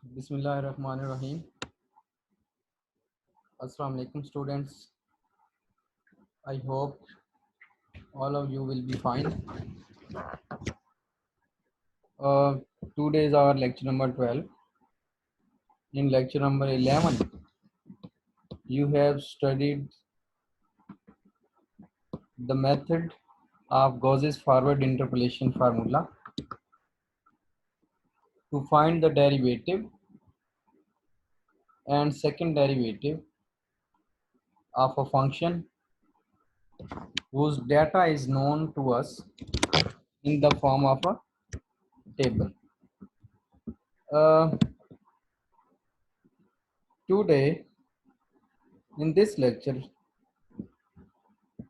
बिस्मिल्लाहिर्रहमानिर्रहीम। अस्सलाम वालेकुम students. I hope all of you will be fine. Uh, Today is our lecture number 12. In lecture number 11, you have studied the method of Gauss's forward interpolation formula to find the derivative and second derivative of a function whose data is known to us in the form of a table. Today, in this lecture,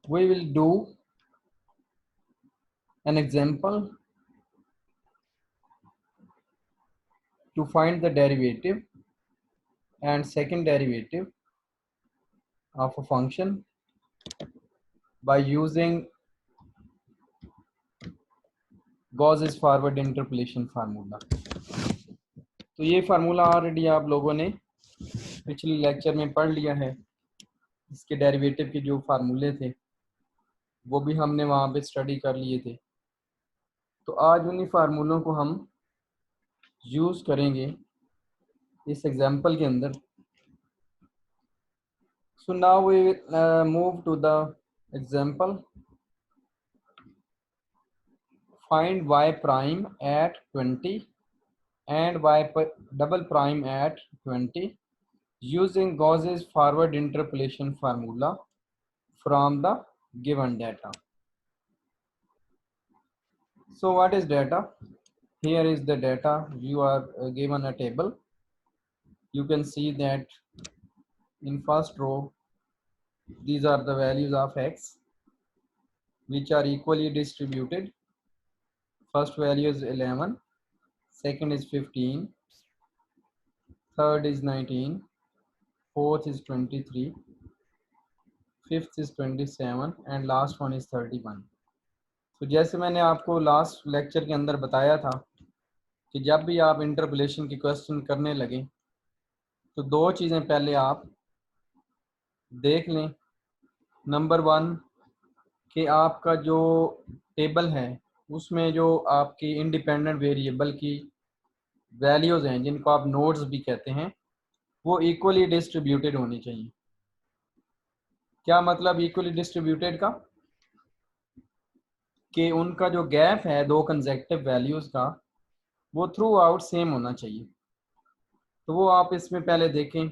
we will do an example to find the derivative and second derivative of a function by using Gauss's forward interpolation formula. तो ये formula already आप लोगों ने पिछले lecture में पढ़ लिया है। इसके डेरिवेटिव के जो फार्मूले थे वो भी हमने वहाँ पे स्टडी कर लिए थे। तो आज उन्हीं फार्मूलों को हम यूज़ करेंगे इस एग्जाम्पल के अंदर। So now we move to the example. Find y prime at 20 and y double prime at 20 using Gauss's forward interpolation formula from the given data. So what is data? Here is the data. You are given a table. You can see that in first row these are the values of x which are equally distributed. First value is 11, second is 15, third is 19, fourth is 23, fifth is 27 and last one is 31। तो जैसे मैंने आपको last lecture के अंदर बताया था कि जब भी आप इंटरपोलेशन की क्वेश्चन करने लगे तो दो चीज़ें पहले आप देख लें। नंबर वन कि आपका जो टेबल है उसमें जो आपकी इंडिपेंडेंट वेरिएबल की वैल्यूज़ हैं जिनको आप नोड्स भी कहते हैं वो इक्वली डिस्ट्रीब्यूटेड होनी चाहिए। क्या मतलब इक्वली डिस्ट्रीब्यूटेड का? कि उनका जो गैप है दो कंसेक्टिव वैल्यूज़ का वो थ्रू आउट सेम होना चाहिए। तो वो आप इसमें पहले देखें।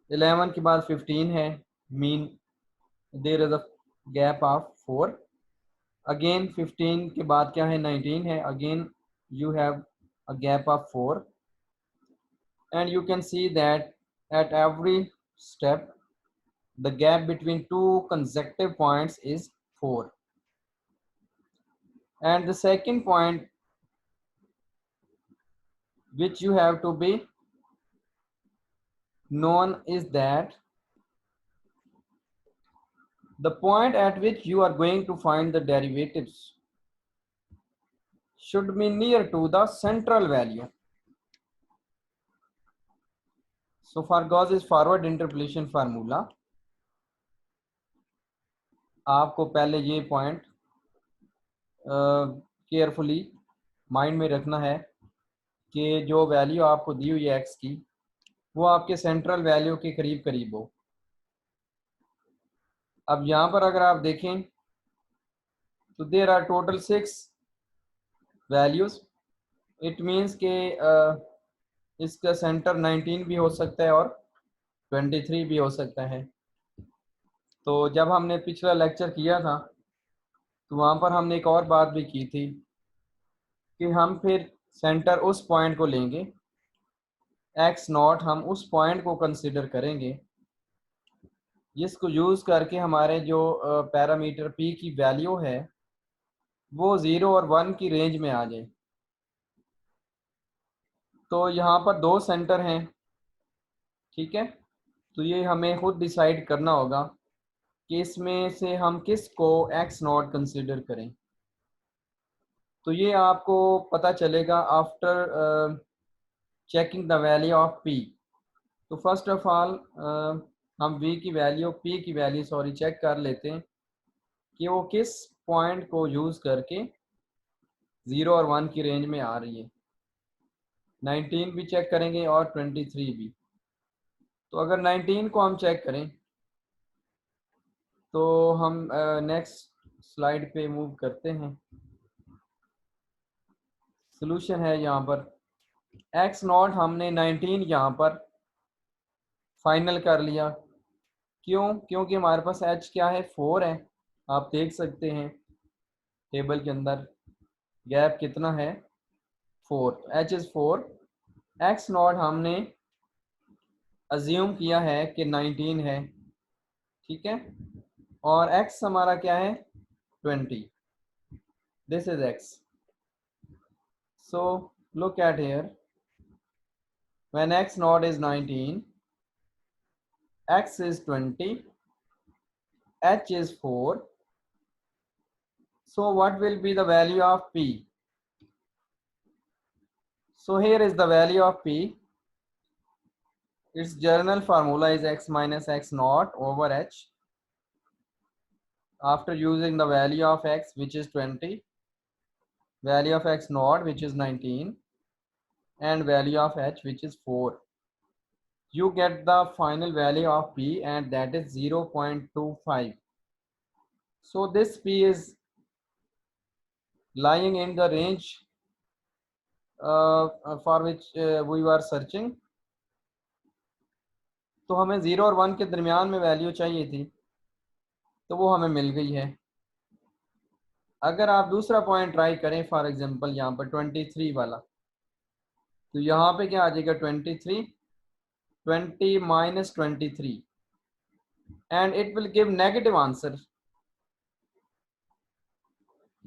11 के बाद 15 है, mean there is a gap of 4। Again 15 के बाद क्या है? 19 है, again you have a gap of 4 and you can see that at every step the gap between two consecutive points is 4 and the second point which you have to be known is that the point at which you are going to find the derivatives should be near to the central value. So for Gauss's forward interpolation formula, आपको पहले ये point carefully mind में रखना है कि जो value आपको दी हुई है एक्स की वो आपके सेंट्रल वैल्यू के करीब करीब हो। अब यहाँ पर अगर आप देखें तो there are total 6 values. It means के इसका सेंटर 19 भी हो सकता है और 23 भी हो सकता है। तो जब हमने पिछला लेक्चर किया था तो वहाँ पर हमने एक और बात भी की थी कि हम फिर सेंटर उस पॉइंट को लेंगे, एक्स नॉट हम उस पॉइंट को कंसिडर करेंगे जिसको यूज़ करके हमारे जो पैरामीटर पी की वैल्यू है वो 0 और 1 की रेंज में आ जाए। तो यहाँ पर दो सेंटर हैं, ठीक है। तो ये हमें खुद डिसाइड करना होगा कि इसमें से हम किस को एक्स नॉट कंसिडर करें। तो ये आपको पता चलेगा after checking the value of P. तो फर्स्ट ऑफ ऑल हम v की वैल्यू, p की वैल्यू सॉरी चेक कर लेते हैं कि वो किस पॉइंट को यूज़ करके 0 और 1 की रेंज में आ रही है। 19 भी चेक करेंगे और 23 भी। तो अगर 19 को हम चेक करें तो हम नेक्स्ट स्लाइड पे मूव करते हैं। सॉल्यूशन है यहाँ पर x नॉट हमने 19 यहाँ पर फाइनल कर लिया। क्यों? क्योंकि हमारे पास h क्या है, 4 है। आप देख सकते हैं टेबल के अंदर गैप कितना है, 4। h is 4। x नॉट हमने अज्यूम किया है कि 19 है, ठीक है, और x हमारा क्या है, 20। This is x। So look at here, when x naught is 19, x is 20, h is 4. So what will be the value of p? So here is the value of p. Its general formula is x minus x naught over h. After using the value of x, which is 20, value of x naught, which is 19, and value of h, which is 4, you get the final value of p, and that is 0.25. So this p is lying in the range for which we were searching. तो हमें 0 और 1 के दरमियान में value चाहिए थी, तो वो हमें मिल गई है। अगर आप दूसरा पॉइंट ट्राई करें, फॉर एग्जांपल यहाँ पर 23 वाला, तो यहाँ पे क्या आ जाएगा, 23, 20 minus 23, and it will give negative answer.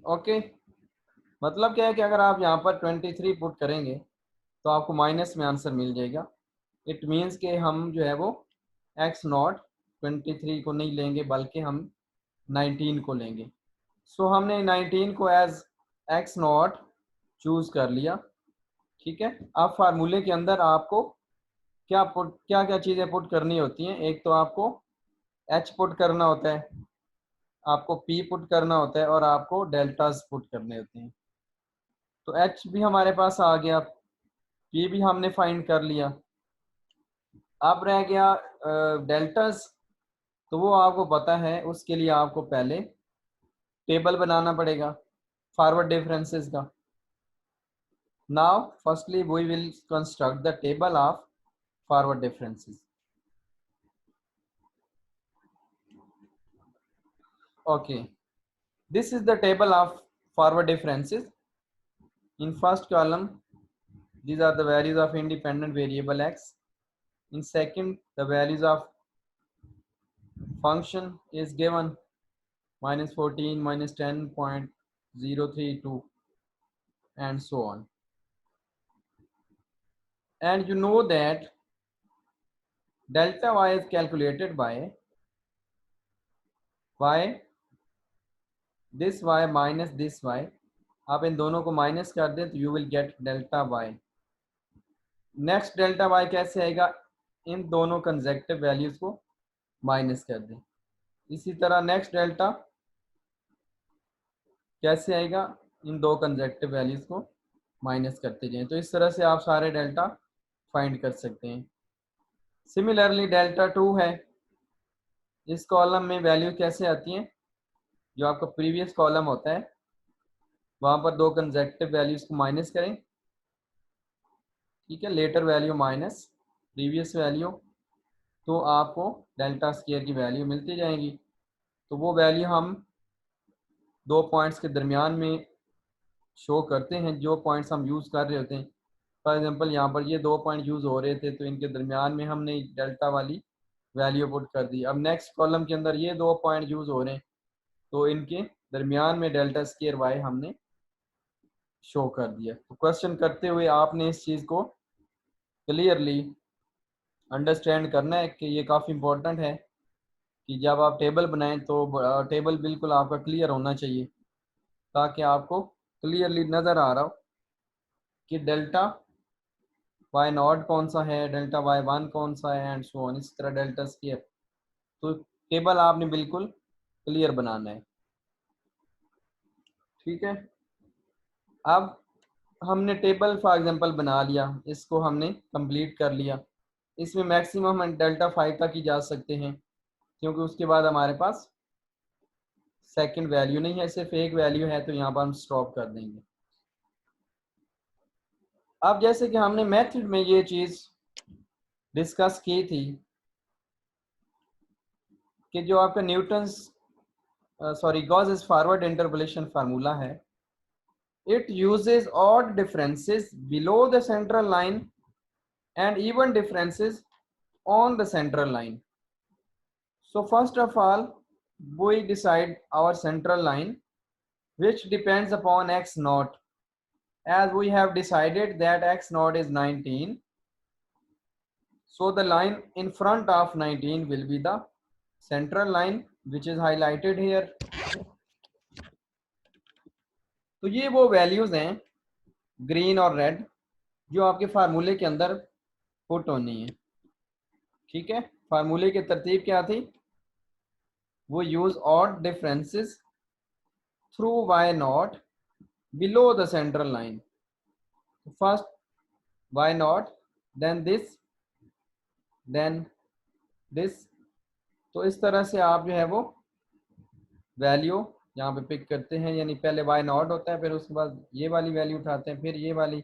Okay, मतलब क्या है कि अगर आप यहाँ पर 23 पुट करेंगे तो आपको माइनस में आंसर मिल जाएगा। इट मीन्स कि हम जो है वो x नॉट 23 को नहीं लेंगे, बल्कि हम 19 को लेंगे। सो हमने 19 को एज x नॉट चूज़ कर लिया, ठीक है। अब फार्मूले के अंदर आपको क्या क्या चीज़ें पुट करनी होती हैं। एक तो आपको h पुट करना होता है, आपको p पुट करना होता है, और आपको डेल्टास पुट करने होते हैं। तो h भी हमारे पास आ गया, p भी हमने फाइंड कर लिया। अब रह गया डेल्टास, तो वो आपको पता है, उसके लिए आपको पहले टेबल बनाना पड़ेगा फॉरवर्ड डिफरेंसेस का। Now firstly we will construct the table of forward differences. Okay, this is the table of forward differences. In first column, these are the values of independent variable x. In second, the values of function is given minus 14, minus 10.032, and so on. And you know that delta y is calculated by y, this y minus this y. आप इन दोनों को minus कर दें तो you will get delta y. Next delta y कैसे आएगा, इन दोनों consecutive values को माइनस कर दें। इसी तरह नेक्स्ट डेल्टा कैसे आएगा, इन दो कंसेक्टिव वैल्यूज को माइनस करते जाएं। तो इस तरह से आप सारे डेल्टा फाइंड कर सकते हैं। सिमिलरली डेल्टा 2 है, इस कॉलम में वैल्यू कैसे आती हैं, जो आपका प्रीवियस कॉलम होता है वहाँ पर दो कंसेक्टिव वैल्यूज को माइनस करें, ठीक है, later value minus previous value, तो आपको डेल्टा स्क्वायर की वैल्यू मिलती जाएगी। तो वो वैल्यू हम दो पॉइंट्स के दरमियान में शो करते हैं, जो पॉइंट्स हम यूज़ कर रहे होते हैं। फॉर एग्जांपल यहाँ पर ये दो पॉइंट यूज़ हो रहे थे, तो इनके दरमियान में हमने डेल्टा वाली वैल्यू पुट कर दी। अब नेक्स्ट कॉलम के अंदर ये दो पॉइंट यूज़ हो रहे हैं, तो इनके दरमियान में डेल्टा स्क्वायर वाई हमने शो कर दिया। तो क्वेश्चन करते हुए आपने इस चीज़ को क्लियरली अंडरस्टैंड करना है कि ये काफ़ी इंपॉर्टेंट है कि जब आप टेबल बनाएं तो टेबल बिल्कुल आपका क्लियर होना चाहिए, ताकि आपको क्लियरली नज़र आ रहा हो कि डेल्टा वाई नॉट कौन सा है, डेल्टा वाई वन कौन सा है, एंड सो ऑन, इस तरह डेल्टा स्क्वायर। तो टेबल आपने बिल्कुल क्लियर बनाना है, ठीक है। अब हमने टेबल फॉर एग्जांपल बना लिया, इसको हमने कंप्लीट कर लिया। इसमें मैक्सिमम हम डेल्टा 5 तक ही जा सकते हैं, क्योंकि उसके बाद हमारे पास सेकंड वैल्यू नहीं है, सिर्फ एक वैल्यू है, तो यहाँ पर हम स्टॉप कर देंगे। अब जैसे कि हमने मेथड में ये चीज़ डिस्कस की थी कि जो आपका Newton's Gauss forward interpolation formula है, it uses odd differences below the central line and even differences on the central line. So first of all, we decide our central line, which depends upon x naught. As we have decided that x naught is 19, so the line in front of 19 will be the central line, which is highlighted here. तो ये वो values हैं green और red जो आपके फार्मूले के अंदर पुट होनी है, ठीक है। फार्मूले की तरतीब क्या थी, वो use odd differences through y naught below the central line. First y naught, then this. तो इस तरह से आप जो है वो वैल्यू यहाँ पे पिक करते हैं, यानी पहले वाई नॉट होता है, फिर उसके बाद ये वाली वैल्यू उठाते हैं, फिर ये वाली,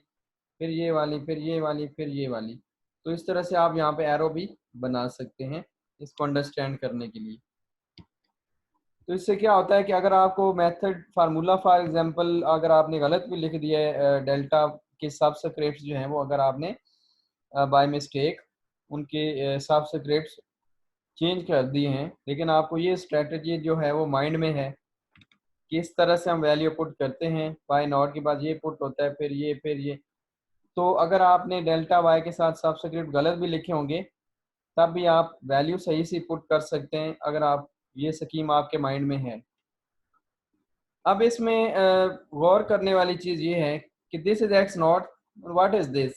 फिर ये वाली, फिर ये वाली, फिर ये वाली। तो इस तरह से आप यहाँ पे एरो भी बना सकते हैं इसको अंडरस्टैंड करने के लिए। तो इससे क्या होता है कि अगर आपको मेथड फार्मूला फॉर एग्जांपल अगर आपने गलत भी लिख दिया है, डेल्टा के सबस्क्रिप्ट्स जो हैं वो अगर आपने बाय मिस्टेक उनके सबस्क्रिप्ट्स चेंज कर दिए हैं, लेकिन आपको ये स्ट्रेटजी जो है वो माइंड में है कि इस तरह से हम वैल्यू पुट करते हैं, वाई नॉट के बाद ये पुट होता है, फिर ये, फिर ये। तो अगर आपने डेल्टा वाई के साथ सबस्क्रिप्ट गलत भी लिखे होंगे तब भी आप वैल्यू सही से पुट कर सकते हैं, अगर आप ये स्कीम आपके माइंड में है। अब इसमें गौर करने वाली चीज़ ये है कि this is x naught, what is this,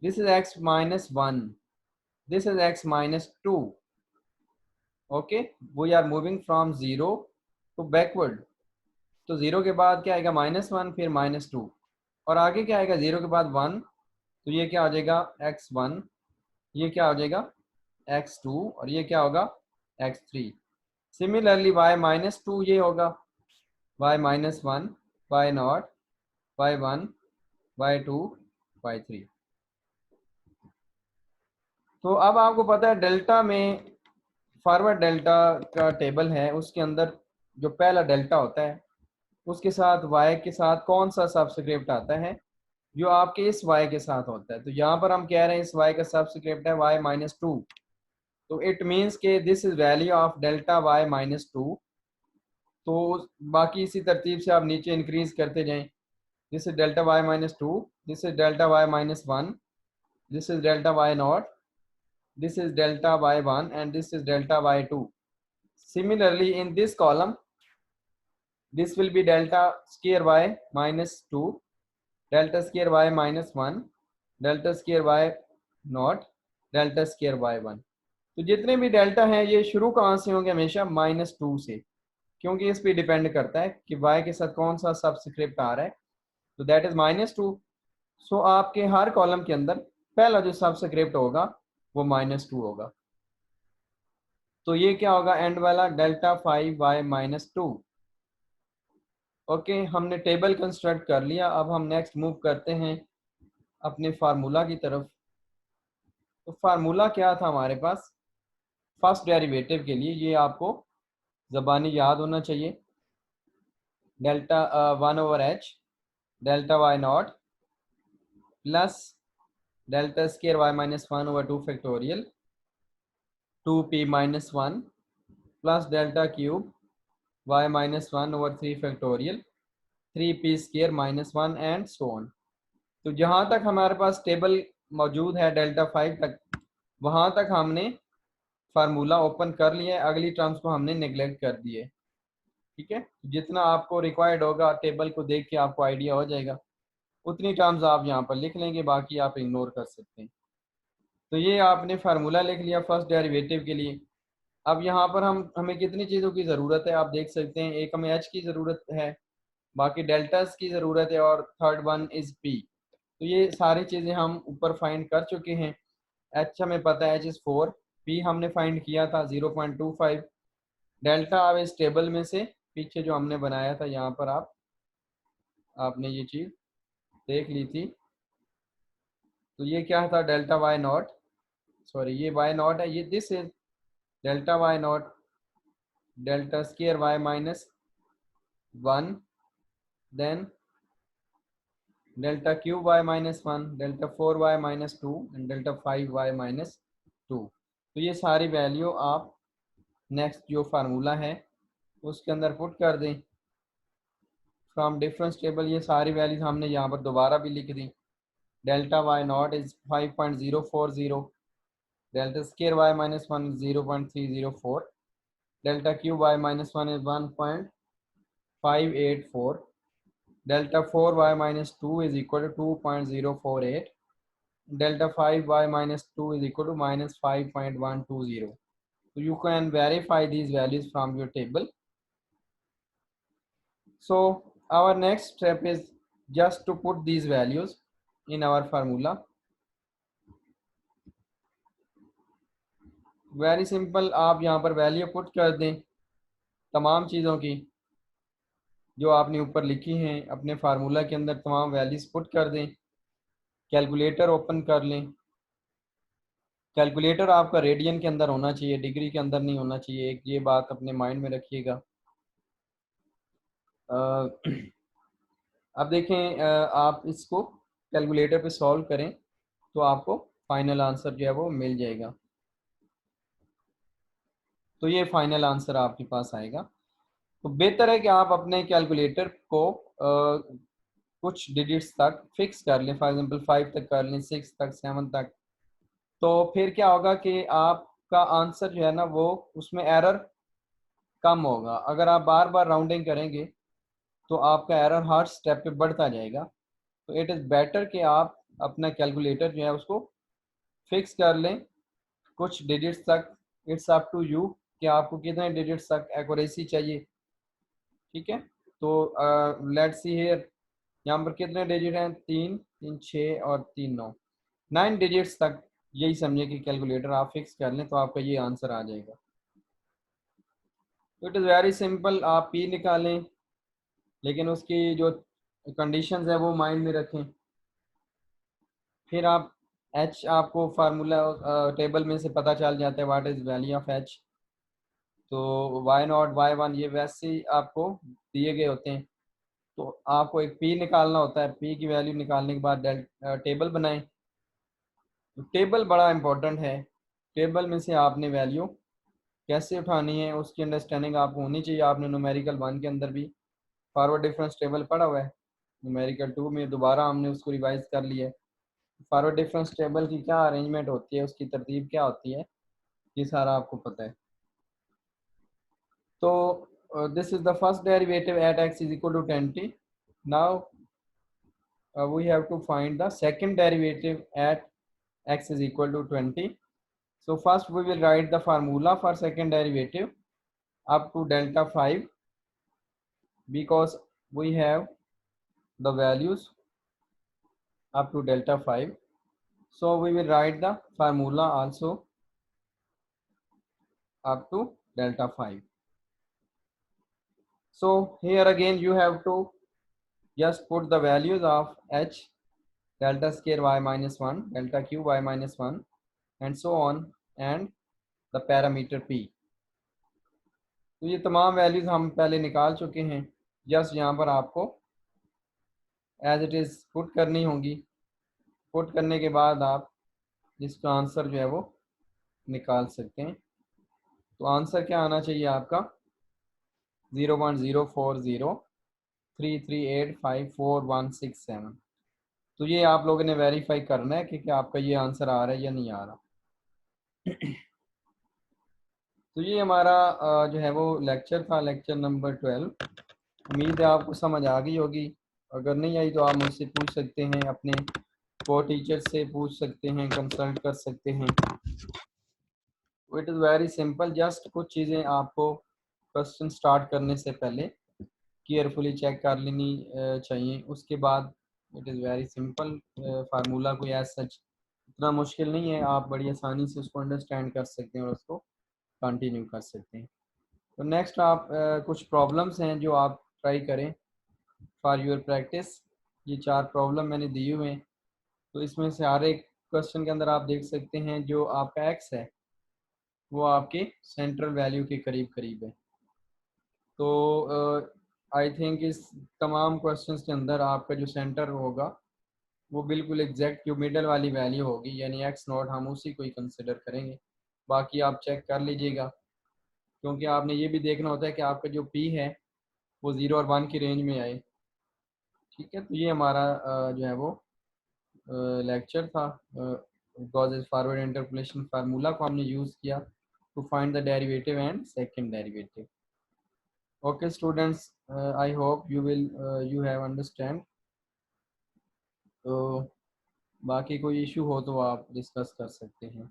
this is x minus one, this is x minus two. Okay, we are moving from zero to backward. तो ज़ीरो के बाद क्या आएगा, माइनस वन, फिर माइनस टू, और आगे क्या आएगा, ज़ीरो के बाद वन, तो ये क्या हो जाएगा एक्स वन, ये क्या हो जाएगा एक्स टू, और ये क्या होगा x three. Similarly y minus two ये होगा y minus one, y naught, y one, y two, y three. तो अब आपको पता है डेल्टा में फॉरवर्ड डेल्टा का टेबल है, उसके अंदर जो पहला डेल्टा होता है उसके साथ y के साथ कौन सा सबस्क्रिप्ट आता है, जो आपके इस y के साथ होता है। तो यहाँ पर हम कह रहे हैं इस y का सबस्क्रिप्ट है y माइनस टू, तो इट मीन्स के this is value of delta y minus two. तो बाकी इसी तरतीब से आप नीचे इंक्रीज करते जाएं, this is delta y minus 2, this is delta y minus 1, this is delta y naught, this is delta y1, and this is delta y2. Similarly in this column this will be delta square y minus 2, delta square y minus 1, delta square y naught, delta square y1। तो जितने भी delta हैं ये शुरू कहाँ से होंगे, हमेशा माइनस टू से, क्योंकि इस पे डिपेंड करता है कि y के साथ कौन सा सबस्क्रिप्ट आ रहा है, तो दैट इज माइनस टू। सो आपके हर कॉलम के अंदर पहला जो सबस्क्रिप्ट होगा वो माइनस टू होगा। तो ये क्या होगा एंड वाला delta five y minus two. Okay, हमने टेबल कंस्ट्रक्ट कर लिया। अब हम नेक्स्ट मूव करते हैं अपने फार्मूला की तरफ। तो फार्मूला क्या था हमारे पास फर्स्ट डेरिवेटिव के लिए, ये आपको ज़बानी याद होना चाहिए। Delta one over h delta Y naught plus delta square y minus one over two factorial 2p minus one plus delta cube Y minus one over three factorial 3p square minus one and so on. तो जहाँ तक हमारे पास table मौजूद है delta five तक, वहाँ तक हमने फार्मूला ओपन कर लिया है, अगली टर्म्स को हमने नेग्लेक्ट कर दिए। ठीक है, जितना आपको रिक्वायर्ड होगा टेबल को देख के आपको आइडिया हो जाएगा। उतनी टर्म्स आप यहाँ पर लिख लेंगे, बाकी आप इग्नोर कर सकते हैं। तो ये आपने फार्मूला लिख लिया फर्स्ट डेरिवेटिव के लिए। अब यहाँ पर हमें कितनी चीज़ों की ज़रूरत है आप देख सकते हैं। एक हमें एच की ज़रूरत है, बाकी डेल्टास की ज़रूरत है, और थर्ड वन इज़ पी। तो ये सारी चीज़ें हम ऊपर फाइंड कर चुके हैं। एच हमें पता है, एच इज़ 4, पी हमने फाइंड किया था 0.25। डेल्टा अब इस टेबल में से पीछे जो हमने बनाया था यहाँ पर आपने ये चीज़ देख ली थी। तो ये क्या था, डेल्टा वाई नॉट, सॉरी ये वाई नॉट है, ये this is delta Y naught delta square Y minus 1, then delta cube Y minus 1, delta 4 y minus 2 and delta 5 y minus 2। तो ये सारी वैल्यू आप नेक्स्ट जो फार्मूला है उसके अंदर पुट कर दें फ्रॉम डिफरेंस टेबल। ये सारी वैल्यूज हमने यहाँ पर दोबारा भी लिख दी। Delta Y not is 5.040, delta square Y minus 1 is 0.304, delta cube Y minus 1 is 1.584, delta 4 y minus 2 is equal to 2.048, delta 5 y minus 2 is equal to minus 5.120. So you can verify these values from your table. So our next step is just to put these values in our formula. Very simple, आप यहाँ पर value put कर दें तमाम चीज़ों की जो आपने ऊपर लिखी हैं अपने फार्मूला के अंदर, तमाम वैल्यूज पुट कर दें। कैलकुलेटर ओपन कर लें। कैलकुलेटर आपका रेडियन के अंदर होना चाहिए, डिग्री के अंदर नहीं होना चाहिए, एक ये बात अपने माइंड में रखिएगा। अब देखें, आप इसको कैलकुलेटर पे सॉल्व करें तो आपको फाइनल आंसर जो है वो मिल जाएगा। तो ये फाइनल आंसर आपके पास आएगा। तो बेहतर है कि आप अपने कैलकुलेटर को कुछ डिजिट्स तक फिक्स कर लें, फॉर एग्जांपल 5 तक कर लें, 6 तक, 7 तक। तो फिर क्या होगा कि आपका आंसर जो है ना वो उसमें एरर कम होगा। अगर आप बार बार राउंडिंग करेंगे तो आपका एरर हर स्टेप पे बढ़ता जाएगा। तो इट इज़ बेटर कि आप अपना कैलकुलेटर जो है उसको फिक्स कर लें कुछ डिजिट्स तक। इट्स अप टू यू कि आपको कितने डिजिट्स तक एक्यूरेसी चाहिए। ठीक है, तो लेट्स सी हियर, यहाँ पर कितने डिजिट हैं, 3 3 6 और 3 9, 9 डिजिट्स तक यही समझे कि कैलकुलेटर आप फिक्स कर लें तो आपका ये आंसर आ जाएगा। तो इट इज़ वेरी सिंपल, आप पी निकालें, लेकिन उसकी जो कंडीशंस है वो माइंड में रखें। फिर आप एच, आपको फार्मूला टेबल में से पता चल जाता है what is value of H. तो वाई नॉट वाई वन ये वैसे ही आपको दिए गए होते हैं। तो आपको एक पी निकालना होता है, पी की वैल्यू निकालने के बाद टेबल बनाएं। तो टेबल बड़ा इंपॉर्टेंट है, टेबल में से आपने वैल्यू कैसे उठानी है उसकी अंडरस्टैंडिंग आपको होनी चाहिए। आपने न्यूमेरिकल 1 के अंदर भी फॉरवर्ड डिफरेंस टेबल पढ़ा हुआ है, न्यूमेरिकल 2 में दोबारा हमने उसको रिवाइज कर लिया है। फॉरवर्ड डिफरेंस टेबल की क्या अरेंजमेंट होती है, उसकी तरतीब क्या होती है, ये सारा आपको पता है। तो this is the first derivative at x is equal to 20। Now we have to find the second derivative at x is equal to 20. So first we will write the formula for second derivative up to delta 5, because we have the values up to delta 5. So we will write the formula also up to delta 5. So here again you have to just put the values of h, delta square y minus 1, delta q y minus 1 and so on, and the parameter p. तो ये तमाम values हम पहले निकाल चुके हैं। Just यहाँ पर आपको एज इट इज़ पुट करनी होगी। पुट करने के बाद आप इसका आंसर जो है वो निकाल सकते हैं। तो आंसर क्या आना चाहिए आपका, 0.0403385417। तो ये आप लोगों ने वेरीफाई करना है कि क्या आपका ये आंसर आ रहा है या नहीं आ रहा। तो ये हमारा जो है वो लेक्चर था, लेक्चर नंबर 12। उम्मीद है आपको समझ आ गई होगी। अगर नहीं आई तो आप मुझसे पूछ सकते हैं, अपने को टीचर से पूछ सकते हैं, कंसल्ट कर सकते हैं। It is very simple, just कुछ चीज़ें आपको क्वेश्चन स्टार्ट करने से पहले केयरफुली चेक कर लेनी चाहिए। उसके बाद it is very simple, formula कोई एज सच इतना मुश्किल नहीं है, आप बड़ी आसानी से उसको अंडरस्टैंड कर सकते हैं और उसको कंटिन्यू कर सकते हैं। तो नेक्स्ट आप कुछ प्रॉब्लम्स हैं जो आप ट्राई करें फॉर योर प्रैक्टिस। ये 4 प्रॉब्लम मैंने दिए हुए हैं, तो इसमें से हर एक क्वेश्चन के अंदर आप देख सकते हैं जो आपका एक्स है वो आपके सेंट्रल वैल्यू के करीब करीब है। तो आई थिंक इस तमाम क्वेश्चंस के अंदर आपका जो सेंटर होगा वो बिल्कुल एग्जैक्ट जो मिडल वाली वैल्यू होगी, यानी एक्स नॉट, हम उसी को ही कंसिडर करेंगे। बाकी आप चेक कर लीजिएगा, क्योंकि आपने ये भी देखना होता है कि आपका जो पी है वो 0 और 1 की रेंज में आए। ठीक है, तो ये हमारा जो है वो लेक्चर था। गॉस फॉरवर्ड इंटरपोलेशन फार्मूला को हमने यूज़ किया to find the derivative and second derivative. Okay students, I hope you have understand. तो बाकी कोई इशू हो तो आप डिस्कस कर सकते हैं।